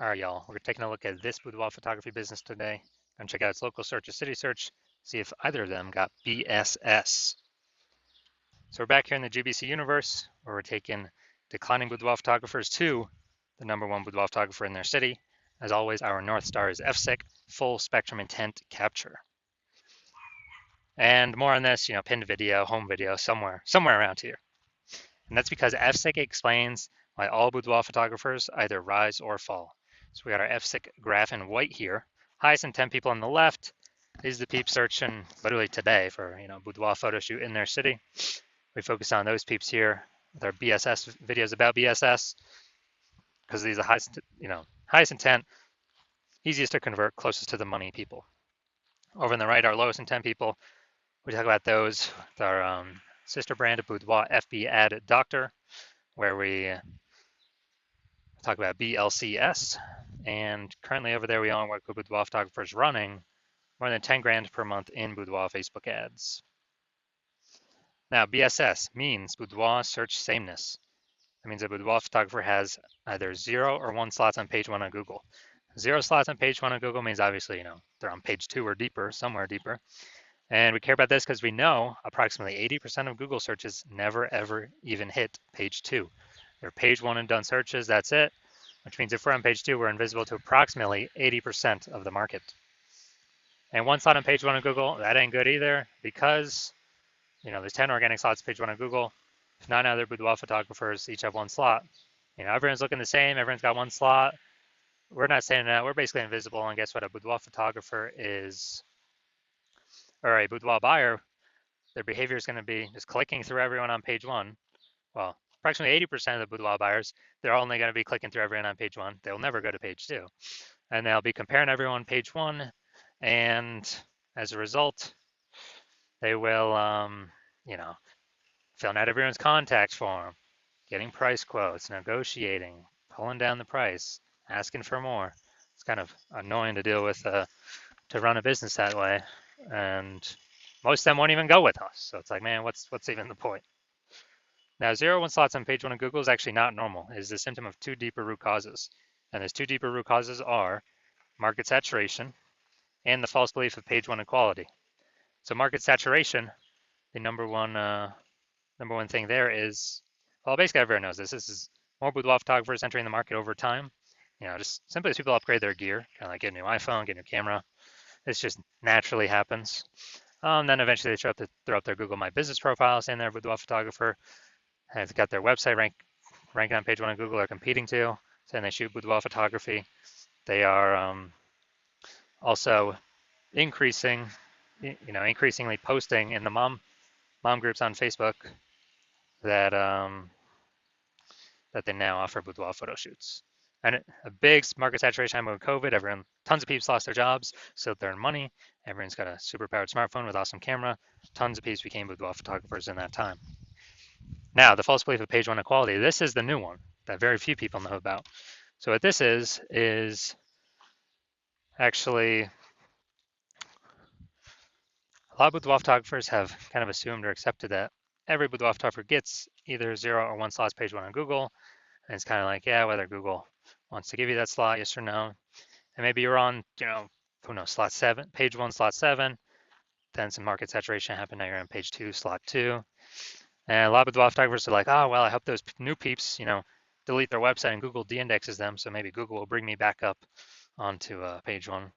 All right, y'all, we're taking a look at this boudoir photography business today. Gonna check out its local search or city search, see if either of them got BSS. So we're back here in the GBC universe where we're taking declining boudoir photographers to the #1 boudoir photographer in their city. As always, our North Star is FSIC, full spectrum intent capture. And more on this, pinned video, home video, somewhere around here. And that's because FSIC explains why all boudoir photographers either rise or fall. So we got our FSIC graph in white here. Highest intent people on the left. These are the peeps searching literally today for boudoir photo shoot in their city. We focus on those peeps here with our BSS videos about BSS because these are highest intent, easiest to convert, closest to the money people. Over on the right, our lowest intent people. We talk about those with our sister brand of Boudoir FB Ad Doctor, where we talk about BLCS. And currently over there, we only work with boudoir photographers running more than 10 grand per month in boudoir Facebook ads. Now, BSS means boudoir search sameness. That means a boudoir photographer has either 0 or 1 slots on page 1 on Google. 0 slots on page 1 on Google means obviously, they're on page 2 or deeper, somewhere deeper. And we care about this because we know approximately 80% of Google searches never ever even hit page 2. They're page 1 and done searches, that's it. Which means if we're on page 2, we're invisible to approximately 80% of the market. And 1 slot on page 1 on Google, that ain't good either because, there's 10 organic slots page 1 on Google. If 9 other boudoir photographers each have 1 slot, everyone's looking the same, everyone's got 1 slot. We're not saying that, we're basically invisible, and guess what? A boudoir photographer is, or a boudoir buyer, their behavior is going to be just clicking through everyone on page 1. Well, approximately 80% of the boudoir buyers, they're only going to be clicking through everyone on page 1. They'll never go to page 2. And they'll be comparing everyone on page 1. And as a result, they will, filling out everyone's contact form, getting price quotes, negotiating, pulling down the price, asking for more. It's kind of annoying to deal with, to run a business that way. And most of them won't even go with us. So it's like, man, what's even the point? Now, 0 1 slots on page 1 of Google is actually not normal. It is a symptom of 2 deeper root causes. And those 2 deeper root causes are market saturation and the false belief of page 1 equality. So market saturation, the number one thing there is, well, basically everyone knows this. This is more boudoir photographers entering the market over time. Just simply as people upgrade their gear, kind of like get a new iPhone, get a new camera. This just naturally happens. Then eventually they throw up their Google My Business profile saying they're a boudoir photographer. Have got their website ranking on page 1 on Google. They're competing to, saying they shoot boudoir photography. They are also increasingly posting in the mom groups on Facebook that that they now offer boudoir photo shoots. And a big market saturation time with COVID, tons of people lost their jobs, so they earn money. Everyone's got a super powered smartphone with awesome camera. Tons of people became boudoir photographers in that time. Now, the false belief of page 1 equality, this is the new one that very few people know about. So what this is actually, a lot of boudoir photographers have kind of assumed or accepted that every boudoir photographer gets either 0 or 1 slots page 1 on Google. And it's kind of like, yeah, whether Google wants to give you that slot, yes or no. And maybe you're on, who knows, slot 7, page 1, slot 7. Then some market saturation happened. Now you're on page 2, slot 2. And a lot of boudoir photographers are like, oh, well, I hope those new peeps, delete their website and Google de-indexes them. So maybe Google will bring me back up onto page 1.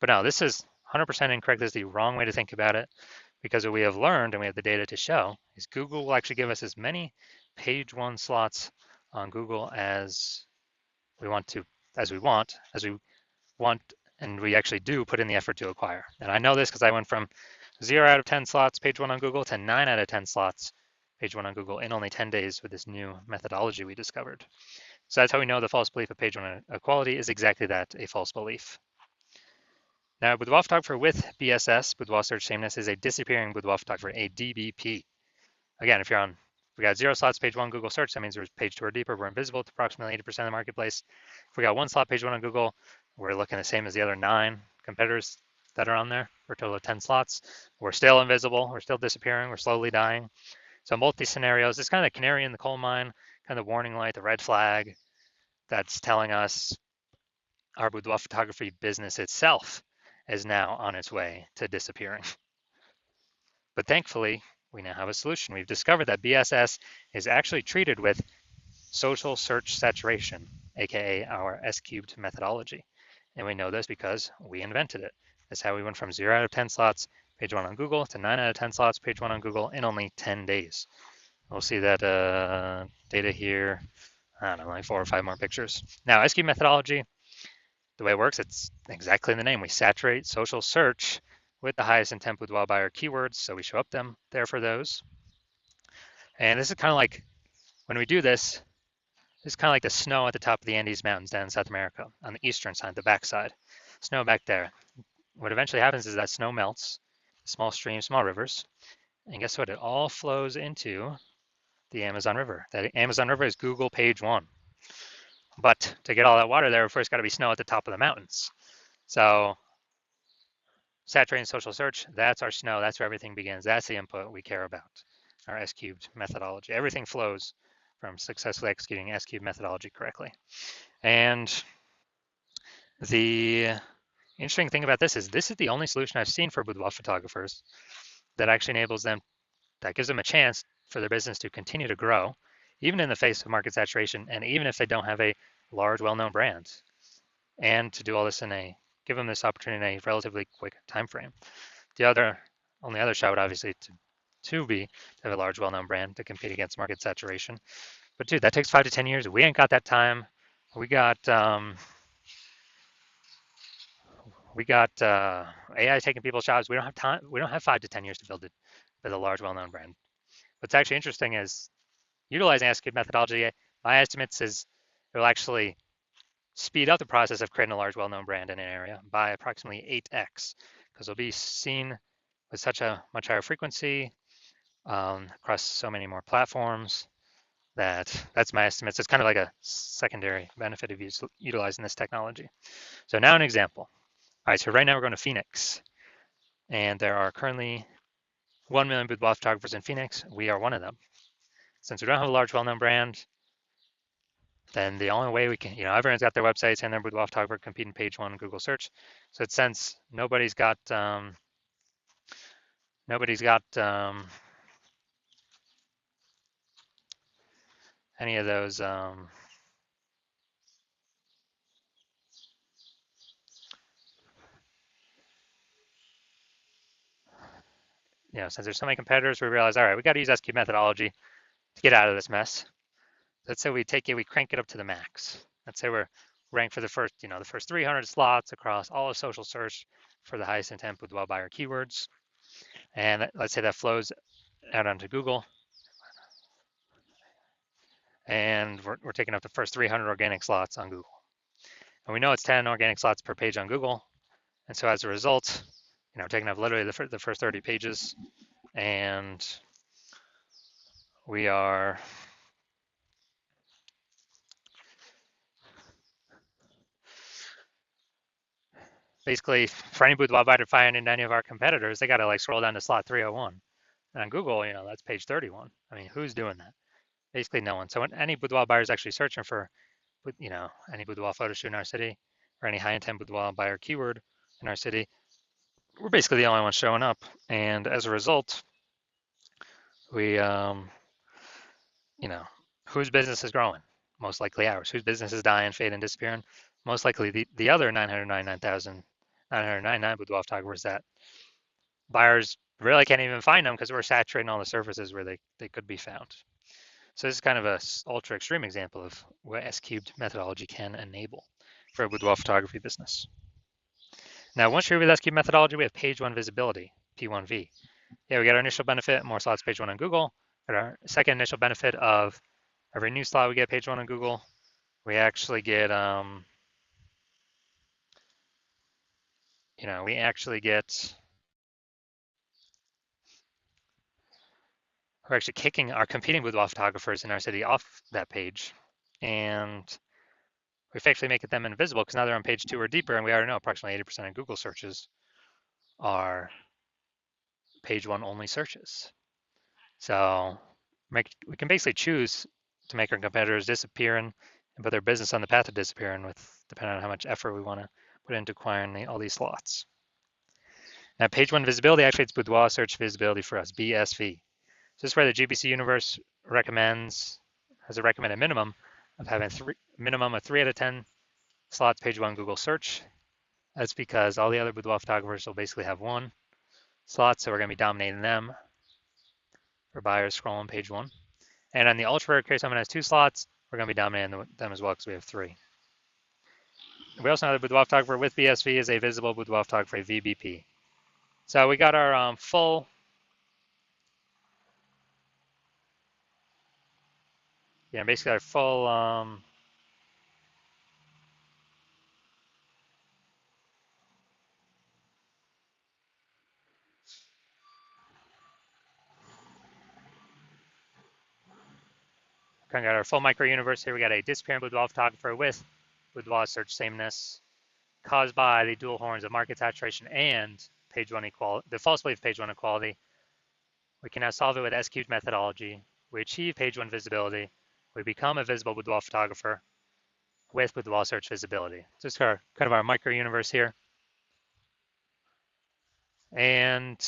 But no, this is 100% incorrect. This is the wrong way to think about it, because what we have learned, and we have the data to show, is Google will actually give us as many page 1 slots on Google as we want, and we actually do put in the effort to acquire. And I know this because I went from 0 out of 10 slots page 1 on Google to 9 out of 10 slots page 1 on Google in only 10 days with this new methodology we discovered. So that's how we know the false belief of page 1 equality is exactly that, a false belief. Now, boudoir photographer with BSS, boudoir search sameness, is a disappearing boudoir photographer, a DBP. Again, if we got 0 slots page 1 Google search, that means we're page 2 or deeper. We're invisible to approximately 80% of the marketplace. If we got 1 slot page 1 on Google, we're looking the same as the other 9 competitors that are on there for a total of 10 slots. We're still invisible. We're still disappearing. We're slowly dying. So in both these scenarios, it's kind of the canary in the coal mine, kind of the warning light, the red flag that's telling us our boudoir photography business itself is now on its way to disappearing. But thankfully, we now have a solution. We've discovered that BSS is actually treated with social search saturation, aka our S-cubed methodology. And we know this because we invented it. That's how we went from 0 out of 10 slots, page 1 on Google, to 9 out of 10 slots, page 1 on Google in only 10 days. We'll see that data here, I don't know, like 4 or 5 more pictures. Now, S-cubed methodology, the way it works, it's exactly in the name. We saturate social search with the highest intent boudoir buyer keywords, so we show up there for those. And this is kind of like, when we do this, it's kind of like the snow at the top of the Andes Mountains down in South America on the eastern side, the backside. Snow back there. What eventually happens is that snow melts, small streams, small rivers, and guess what? It all flows into the Amazon River. That Amazon River is Google page 1. But to get all that water there, first got to be snow at the top of the mountains. So saturating social search, that's our snow. That's where everything begins. That's the input we care about, our S-cubed methodology. Everything flows from successfully executing S-cubed methodology correctly. And the interesting thing about this is the only solution I've seen for boudoir photographers that actually enables them, that gives them a chance for their business to continue to grow, even in the face of market saturation, and even if they don't have a large, well-known brand, and to do all this give them this opportunity in a relatively quick time frame. The only other shot would obviously to have a large, well-known brand to compete against market saturation. But dude, that takes 5 to 10 years. We ain't got that time. We got AI taking people's jobs. We don't have time. We don't have 5 to 10 years to build a large, well-known brand. What's actually interesting is utilizing S-cubed methodology. My estimates is it will actually speed up the process of creating a large, well-known brand in an area by approximately 8x, because it'll be seen with such a much higher frequency across so many more platforms. That's my estimates. It's kind of like a secondary benefit of utilizing this technology. So now an example. All right, so right now we're going to Phoenix, and there are currently 1 million boudoir photographers in Phoenix. We are one of them. Since we don't have a large, well-known brand, then the only way we can, everyone's got their websites and their boudoir photographer competing page 1 in Google search. So since nobody's got any of those since there's so many competitors, we realize, all right, we got to use S-cubed methodology to get out of this mess. Let's say we crank it up to the max. Let's say we're ranked for the first 300 slots across all of social search for the highest intent boudoir buyer keywords. And let's say that flows out onto Google. And we're taking up the first 300 organic slots on Google. And we know it's 10 organic slots per page on Google. And so as a result, we're taking up literally the first 30 pages. And we are basically, for any boudoir buyer to find any of our competitors, they got to scroll down to slot 301. And on Google, that's page 31. I mean, who's doing that? Basically no one. So when any boudoir buyer is actually searching for, any boudoir photo shoot in our city or any high intent boudoir buyer keyword in our city, we're basically the only ones showing up. And as a result, we, whose business is growing? Most likely ours. Whose business is dying, fading, disappearing? Most likely the other 999,999 boudoir photographers that buyers really can't even find them because we're saturating all the surfaces where they could be found. So this is kind of a ultra extreme example of what S-cubed methodology can enable for a boudoir photography business. Now, once you're with S-cubed methodology, we have page 1 visibility, P1V. Yeah, we get our initial benefit, more slots page 1 on Google. But our second initial benefit of every new slot we get page 1 on Google, we actually get, we're actually kicking our competing boudoir photographers in our city off that page. And we effectively make them invisible because now they're on page 2 or deeper, and we already know approximately 80% of Google searches are page 1 only searches. So we can basically choose to make our competitors disappear and and put their business on the path of disappearing with depending on how much effort we want to put into acquiring all these slots. Now, page one visibility activates Boudoir search visibility for us, BSV. So this is where the GBC universe has a recommended minimum of having minimum of 3 out of 10 slots page one Google search. That's because all the other boudoir photographers will basically have 1 slot, so we're going to be dominating them for buyers scrolling page 1. And on the ultra rare case, someone has 2 slots, we're going to be dominating them as well because we have 3. We also know that boudoir photographer with BSV is a visible boudoir photographer, VBP. So we got our full basically our full kind of got our full micro universe here. We got a disappearing boudoir photographer with boudoir search sameness caused by the dual horns of market saturation and page one equality, the false belief page one equality. We can now solve it with SQ'd methodology. We achieve page one visibility. We become a visible boudoir photographer with boudoir search visibility. Just kind of our micro universe here. And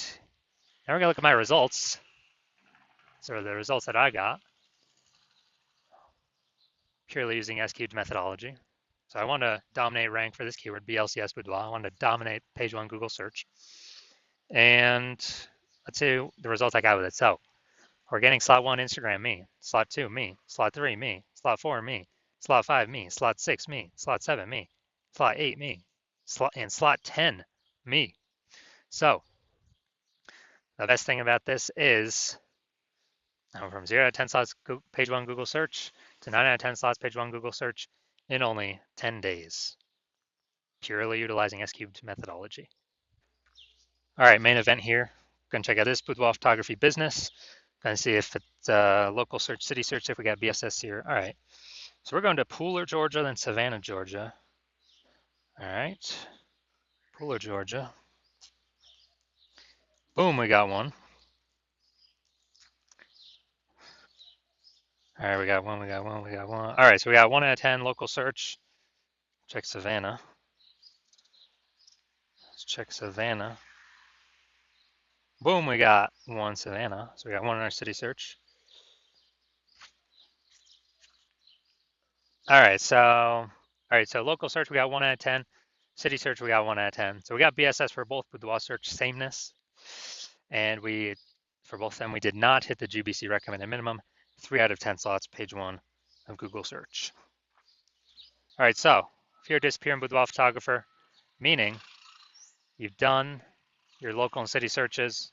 now we're gonna look at my results. So the results that I got, purely using SQ'd methodology. So I want to dominate rank for this keyword, BLCS boudoir. I want to dominate page one Google search. And let's see the results I got with it. So we're getting slot 1, Instagram, me. Slot 2, me. Slot 3, me. Slot 4, me. Slot 5, me. Slot 6, me. Slot 7, me. Slot 8, me. And slot 10, me. So the best thing about this is I'm from 0 out of 10 slots page 1 Google search to 9 out of 10 slots page 1 Google search in only 10 days, purely utilizing S-cubed methodology. All right, main event here. Gonna check out this boudoir photography business. Gonna see if it's local search, city search, if we got BSS here. All right, so we're going to Pooler, Georgia, then Savannah, Georgia. All right, Pooler, Georgia. Boom, we got one. All right, we got one. All right, so we got 1 out of 10 local search. Check Savannah. Let's check Savannah. Boom, we got 1 Savannah. So we got 1 in our city search. All right, so local search, we got 1 out of 10. City search, we got 1 out of 10. So we got BSS for both boudoir search sameness. And for both of them, we did not hit the GBC recommended minimum. 3 out of 10 slots, page 1 of Google search. All right, so if you're a disappearing boudoir photographer, meaning you've done your local and city searches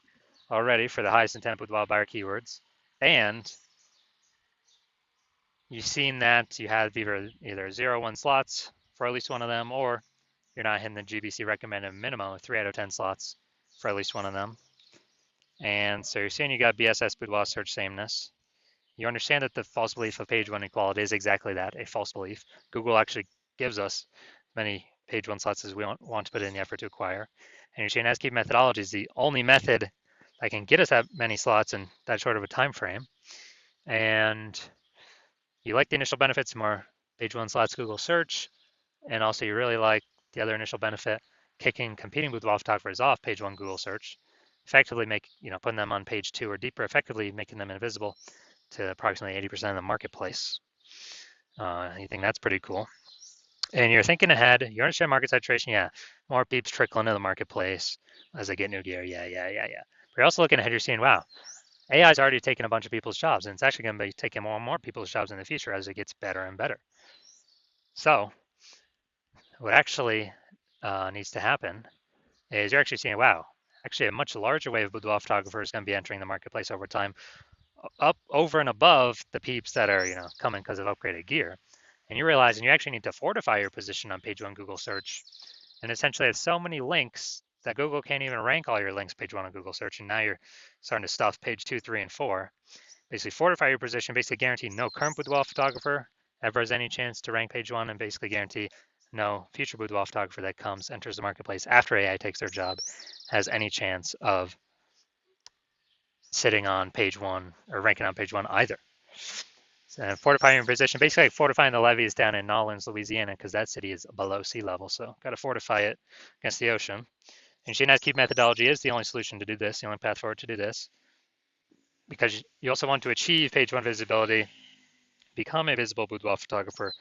already for the highest intent boudoir buyer keywords, and you've seen that you have either 0 or 1 slots for at least one of them, or you're not hitting the GBC recommended minimum of 3 out of 10 slots for at least one of them. And so you're saying you got BSS boudoir search sameness. You understand that the false belief of page one equality is exactly that, a false belief. Google actually gives us many page one slots as we want to put in the effort to acquire. And your chain S-cube methodology is the only method that can get us that many slots in that short of a time frame. And you like the initial benefits, more page one slots Google search, and also you really like the other initial benefit, kicking competing boudoir photographers off page one Google search, effectively putting them on page 2 or deeper, effectively making them invisible to approximately 80% of the marketplace. You think that's pretty cool. And you're thinking ahead, you understand market saturation, yeah, more peeps trickle into the marketplace as they get new gear, yeah. But you're also looking ahead, you're seeing, wow, AI is already taking a bunch of people's jobs, and it's actually going to be taking more and more people's jobs in the future as it gets better and better. So what actually needs to happen is you're actually seeing, wow, actually a much larger wave of boudoir photographers is going to be entering the marketplace over time, up over and above the peeps that are coming because of upgraded gear. And you're realizing you actually need to fortify your position on page one Google search, and essentially have so many links that Google can't even rank all your links page one on Google search, and now you're starting to stuff page 2, 3, and 4. Basically fortify your position, basically guarantee no current boudoir photographer ever has any chance to rank page 1, and basically guarantee no future boudoir photographer that enters the marketplace after AI takes their job has any chance of sitting on page 1 or ranking on page 1 either. And fortifying your position, basically like fortifying the levees down in Nolens, Louisiana, because that city is below sea level. So got to fortify it against the ocean. And GNS Keep methodology is the only solution to do this, the only path forward to do this, because you also want to achieve page one visibility, become a visible boudoir photographer,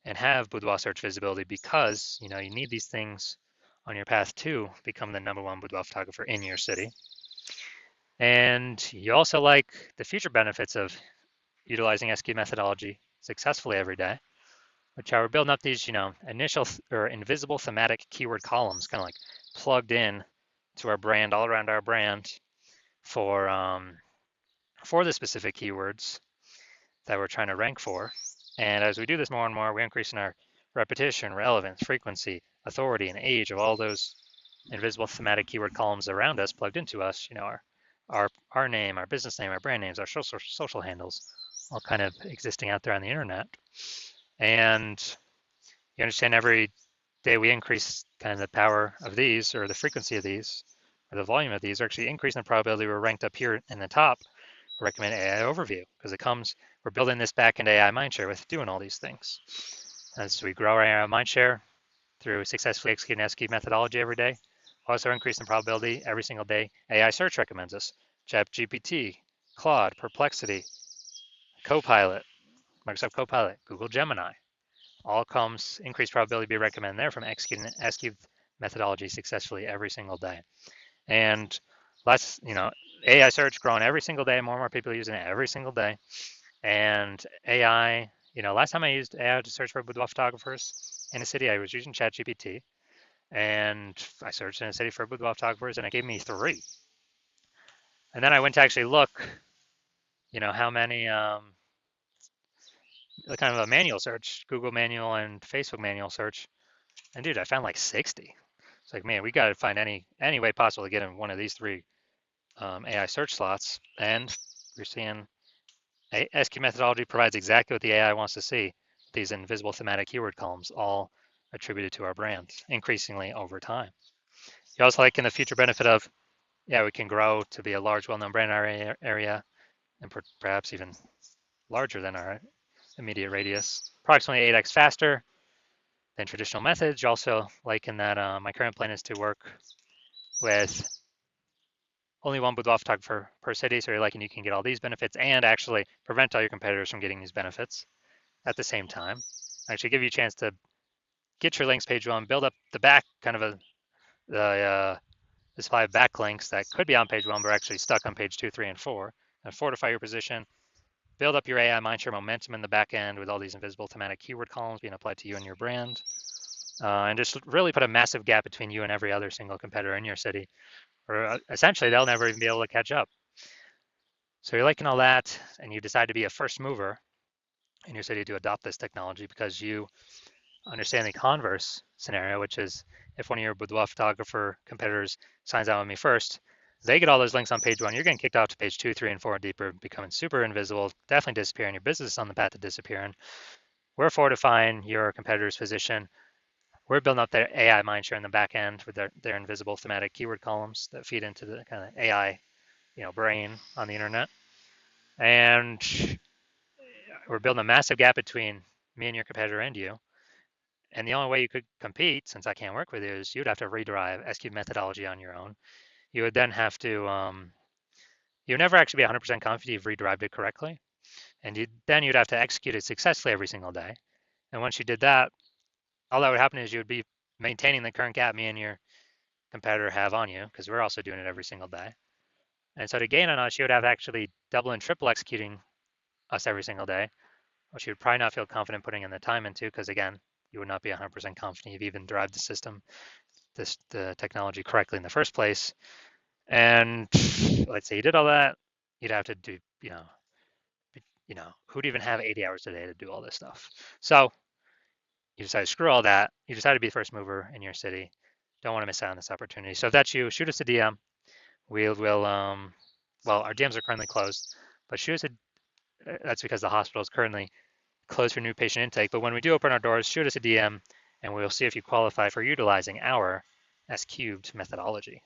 and have boudoir search visibility, because you need these things on your path to become the #1 boudoir photographer in your city. And you also like the future benefits of utilizing SQ methodology successfully every day, which are we're building up these, initial or invisible thematic keyword columns, kind of like plugged in to our brand, all around our brand, for the specific keywords that we're trying to rank for. And as we do this more and more, we're increasing our repetition, relevance, frequency, authority, and age of all those invisible thematic keyword columns around us, plugged into us. Our name, our business name, our brand names, our social handles, all kind of existing out there on the internet. And you understand every day we increase kind of the power of these, or the frequency of these, or the volume of these, are actually increasing the probability we're ranked up here in the top. Recommend AI overview, because we're building this back into AI mindshare with doing all these things. As we grow our AI mindshare through successfully executing SQ methodology every day, also increasing probability every single day AI search recommends us. ChatGPT, Claude, Perplexity, Copilot, Microsoft Copilot, Google Gemini, all comes increased probability to be recommended there from executing SQ methodology successfully every single day. And AI search growing every single day, more and more people using it every single day. And AI, last time I used AI to search for boudoir photographers in a city, I was using ChatGPT, and I searched in a city for boudoir photographers, and it gave me 3. And then I went to actually look, how many, kind of a manual search, Google manual and Facebook manual search, and dude, I found like 60. It's like, man, we got to find any way possible to get in one of these 3 AI search slots. And we're seeing SQ methodology provides exactly what the AI wants to see. These invisible thematic keyword columns, all attributed to our brand, increasingly over time. You also like in the future benefit of, we can grow to be a large, well-known brand in our area, and perhaps even larger than our immediate radius, approximately 8x faster than traditional methods. You also like in that my current plan is to work with only one boudoir photographer per city, so you're liking you can get all these benefits and actually prevent all your competitors from getting these benefits at the same time. Actually give you a chance to get your links page one, build up the back, kind of the supply of backlinks that could be on page one but are actually stuck on page 2, 3, and 4, and fortify your position, build up your AI mindshare momentum in the back end with all these invisible thematic keyword columns being applied to you and your brand, and just really put a massive gap between you and every other single competitor in your city, or essentially they'll never even be able to catch up. So you're liking all that, and you decide to be a first mover in your city to adopt this technology because you understand the converse scenario, which is if one of your boudoir photographer competitors signs out with me first, they get all those links on page one, you're getting kicked off to page 2, 3, and 4 deeper, becoming super invisible, definitely disappearing. Your business is on the path to disappearing. We're fortifying your competitor's position. We're building up their AI mindshare in the back end with their invisible thematic keyword columns that feed into the kind of AI, brain on the internet. And we're building a massive gap between me and your competitor and you. And the only way you could compete, since I can't work with you, is you'd have to rederive SQ methodology on your own. You would then have to, you'd never actually be 100% confident you've rederived it correctly. And you'd have to execute it successfully every single day. And once you did that, all that would happen is you would be maintaining the current gap me and your competitor have on you, because we're also doing it every single day. And so to gain on us, you would have actually double and triple executing us every single day, which you would probably not feel confident putting in the time into, because again, you would not be 100% confident you've even derived the system, the technology correctly in the first place. And let's say you did all that, you'd have to do, who'd even have 80 hours a day to do all this stuff? So you decide to screw all that. You decide to be the first mover in your city. Don't want to miss out on this opportunity. So if that's you, shoot us a DM. We'll well, our DMs are currently closed, but shoot us that's because the hospital is currently closed for new patient intake. But when we do open our doors, shoot us a DM, and we'll see if you qualify for utilizing our S cubed methodology.